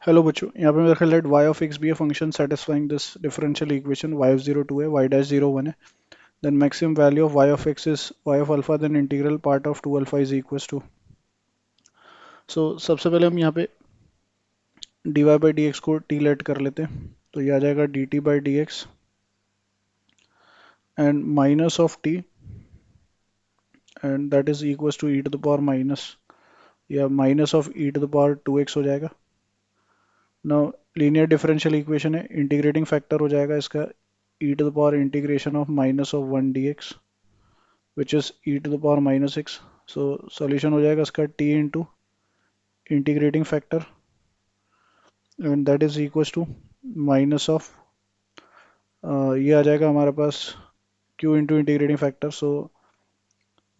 Hello बच्चों, यहाँ पे मेरा ख्याल है y of x be a function satisfying this differential equation y of 0 2 है, y डैश 0 1 है. Then maximum value of y of x is y of alpha, then integral part of 2 alpha is equals to. So सबसे पहले हम यहाँ पे dy by d x को t let कर लेते हैं. तो ये आ जाएगा dt by d x and minus of t and that is equals to e to the power minus या minus of e to the power 2x हो जाएगा. नाउ लीनियर डिफरेंशियल इक्वेशन है, इंटीग्रेटिंग फैक्टर हो जाएगा इसका e to the power integration of minus of 1 dx which is e to the power minus 6. So solution हो जाएगा इसका t into integrating factor and that is equals to minus of ये आ जाएगा हमारे पास q into integrating factor. So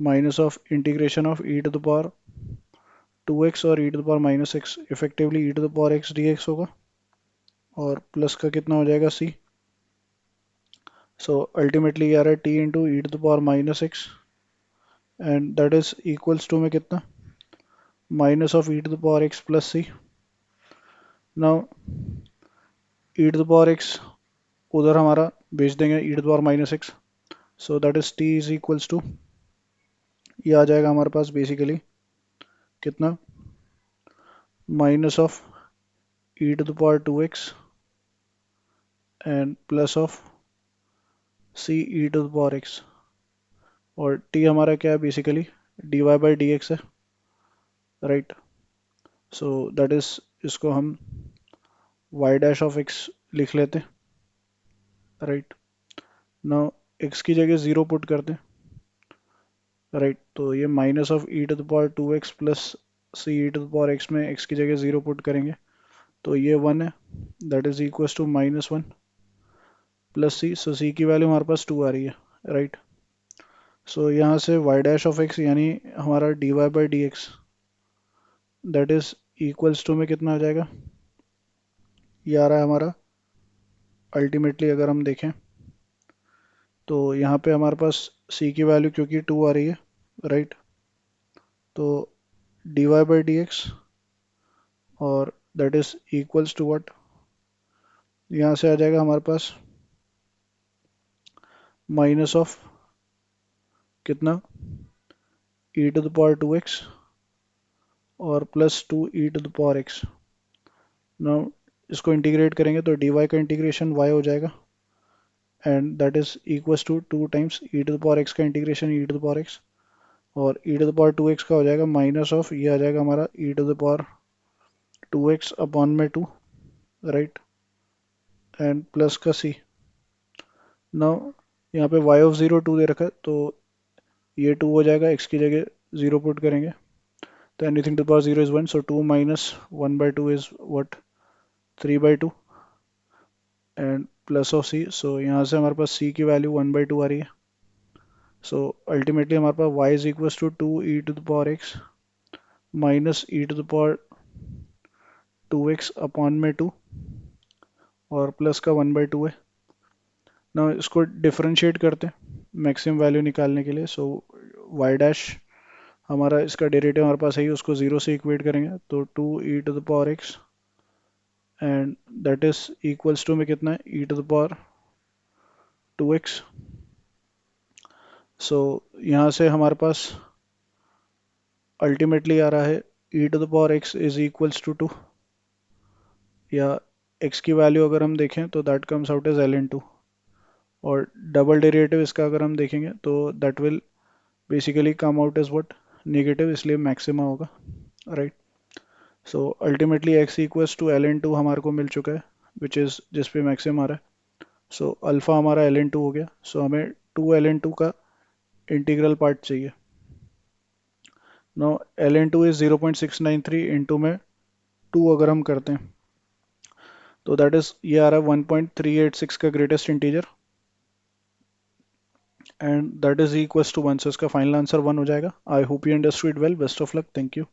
minus of integration of e to the power 2x और e to the power minus 6 effectively e to the power x dx होगा और plus का कितना हो जाएगा c. So ultimately ये आ रहा है t into e to the power minus 6 and that is equals to में कितना minus of e to the power x plus c. Now e to the power x उधर हमारा भेज देंगे e to the power minus x. So that is t is equals to ये आ जाएगा हमारे पास बेसिकली कितना minus of e to the power 2x and plus of c e to the power x और t हमारा क्या है basically dy by dx है, राइट. सो दैट इज इसको हम y डैश ऑफ x लिख लेते हैं, राइट. नाउ x की जगह 0 पुट करते हैं, राइट. तो ये minus of e to the power 2x plus C e to the power x में x की जगह 0 पुट करेंगे तो ये 1 है, that is equals to minus 1 plus c. So c की वैल्यू हमारे पास 2 आ रही है, राइट. सो यहाँ से y डैश ऑफ x यानी हमारा dy by d x that is equals to में कितना आ जाएगा, ये आ रहा है हमारा अल्टीमेटली अगर हम देखें तो यहाँ पे हमारे पास c की वैल्यू क्योंकि 2 आ रही है, राइट. तो dy बाई डी एक्स और that is equals to what, यहाँ से आ जाएगा हमारे पास माइनस ऑफ कितना e to the power 2x और plus 2 e to the power x. Now इसको इंटीग्रेट करेंगे तो dy का इंटीग्रेशन y हो जाएगा and that is equals to 2 times e to the power x का integration e to the power x और e to the power 2x का हो जाएगा माइनस ऑफ ये आ जाएगा हमारा e to the power 2x upon में 2, राइट, एंड प्लस का c. नाउ यहाँ पे y ऑफ 0 2 दे रखा है तो ये 2 हो जाएगा, x की जगह 0 पुट करेंगे तो anything to the power 0 is 1. So 2 minus 1 by 2 is what 3 by 2 and plus of c. So यहाँ से हमारे पास c की वैल्यू 1 बाई 2 आ रही है. सो अल्टीमेटली हमारे पास y is equals to 2 e to the power x minus e to the power 2x upon में 2 और प्लस का 1 बाई 2 है. ना इसको डिफरेंशिएट करते हैं मैक्सिमम वैल्यू निकालने के लिए. सो y डैश हमारा इसका डेरिवेटिव हमारे पास है ही, उसको 0 से इक्वेट करेंगे तो 2 e to the power x and that is equals to में कितना है e to the power 2x. So यहाँ से हमारे पास अल्टीमेटली आ रहा है e to the power x is equals to 2 या x की वैल्यू अगर हम देखें तो that comes out as ln2 और डबल डेरिवेटिव इसका अगर हम देखेंगे तो that will basically come out as what negative, इसलिए मैक्सिमा होगा, right. So ultimately x equals to ln2 हमारे को मिल चुका है विच इज़ जिस पे मैक्सिम आ रहा है. सो अल्फ़ा हमारा ln2 हो गया. सो हमें 2 ln2 का इंटीग्रल पार्ट चाहिए. नो ln2 इज 0.693 इंटू में 2 अगर हम करते हैं तो दैट इज ये आ रहा है 1.386 का greatest integer and that is equals to 1. So इसका फाइनल आंसर 1 हो जाएगा. I hope you understood well. Best of luck. Thank you.